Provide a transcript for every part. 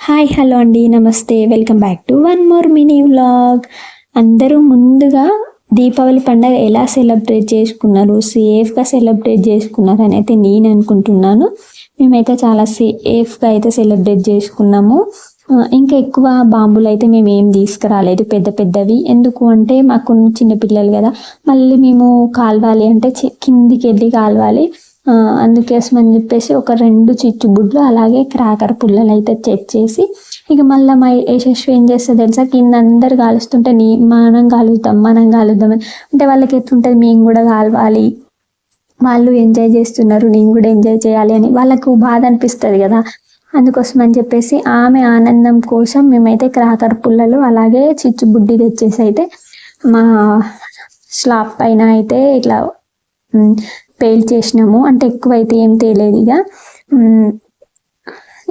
Hi hello అండి నమస్తే welcome back to one more mini vlog. అందరూ ముందుగా దీపావళి పండుగ ఎలా సెలబ్రేట్ చేసుకున్నారు, సేఫ్గా సెలబ్రేట్ చేసుకున్నారు అని అయితే నేను అనుకుంటున్నాను. మేమైతే చాలా సేఫ్గా అయితే సెలబ్రేట్ చేసుకున్నాము. ఇంకా ఎక్కువ బాంబులు అయితే మేము ఏం తీసుకురాలేదు పెద్ద పెద్దవి. ఎందుకు అంటే మాకు చిన్నపిల్లలు కదా, మళ్ళీ మేము కాలవాలి అంటే కిందికి వెళ్ళి కాలవాలి. అందుకోసమని చెప్పేసి ఒక 2 చిచ్చుబుడ్లు అలాగే క్రాకర్ పుల్లలు అయితే తెచ్చేసి, ఇక మళ్ళీ మా యశస్వి ఏం చేస్తుంది తెలుసా, కింద అందరు కాలుస్తుంటే మనం కాలుద్దాం అంటే వాళ్ళకి ఎట్లుంటుంది, మేము కూడా కాలవాలి, వాళ్ళు ఎంజాయ్ చేస్తున్నారు నేను కూడా ఎంజాయ్ చేయాలి అని వాళ్ళకు బాధ అనిపిస్తుంది కదా. అందుకోసం అని చెప్పేసి ఆమె ఆనందం కోసం మేమైతే క్రాకర్ పుల్లలు అలాగే చిచ్చుబుడ్డి తెచ్చేసి అయితే మా స్లాబ్ పైన అయితే ఇట్లా పేల్చేసినాము. అంటే ఎక్కువైతే ఏం తేలేదు. ఇక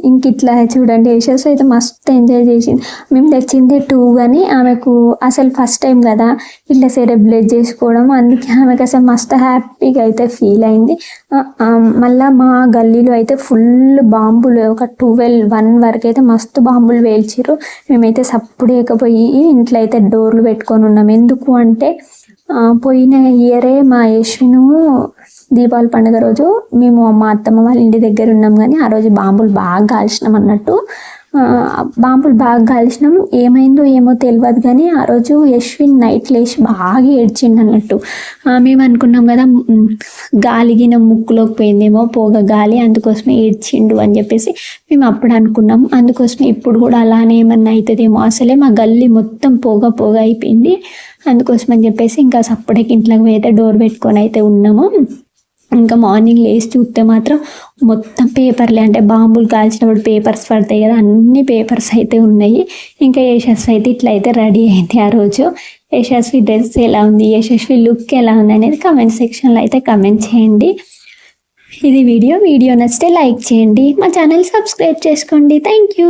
ఇంక ఇట్లా చూడండి, యశస్సు అయితే మస్తు ఎంజాయ్ చేసింది. మేము తెచ్చింది 2 కానీ ఆమెకు అసలు ఫస్ట్ టైం కదా ఇట్లా సెలబ్రేట్ చేసుకోవడం, అందుకే ఆమెకు అసలు మస్తు హ్యాపీగా అయితే ఫీల్ అయింది. మళ్ళీ మా గల్లీలో అయితే ఫుల్ బాంబులు ఒక 12-1 వరకు అయితే మస్తు బాంబులు వేల్చిరు. మేమైతే సప్పుడేకపోయి ఇంట్లో అయితే డోర్లు పెట్టుకొని ఉన్నాం. ఎందుకు అంటే పోయిన ఇయరే మా యశ్విను దీపావళి పండుగ రోజు మేము మా అత్తమ్మ వాళ్ళ ఇంటి దగ్గర ఉన్నాం, కానీ ఆ రోజు బాంబులు బాగా కాల్చినాం అన్నట్టు. బాంబులు బాగా కాల్చినాం, ఏమైందో ఏమో తెలియదు కానీ ఆ రోజు యశ్విన్ నైట్ లేచి బాగా ఏడ్చిండు అన్నట్టు. మేము అనుకున్నాం కదా గాలిగిన ముక్కులోకి పోయిందేమో పోగ గాలి, అందుకోసమే ఏడ్చిండు అని చెప్పేసి మేము అప్పుడు అనుకున్నాం. అందుకోసమే ఇప్పుడు కూడా అలానే ఏమన్నా అవుతుందేమో, అసలే మా గల్లీ మొత్తం పోగ అయిపోయింది. అందుకోసం అని చెప్పేసి ఇంకా సప్పుడకి ఇంట్లోకి అయితే డోర్ పెట్టుకొని అయితే ఉన్నాము. ఇంకా మార్నింగ్ లేచి చూస్తే మాత్రం మొత్తం పేపర్లే, అంటే బాంబులు కాల్చినప్పుడు పేపర్స్ పడతాయి కదా, అన్ని పేపర్స్ అయితే ఉన్నాయి. ఇంకా యశస్వి అయితే ఇట్లా అయితే రెడీ అయింది ఆ రోజు. యశస్వి డ్రెస్ ఎలా ఉంది, యశస్వి లుక్ ఎలా ఉంది అనేది కమెంట్ సెక్షన్లో అయితే కమెంట్ చేయండి. ఇది వీడియో నచ్చితే లైక్ చేయండి, మా ఛానల్ సబ్స్క్రైబ్ చేసుకోండి. Thank you.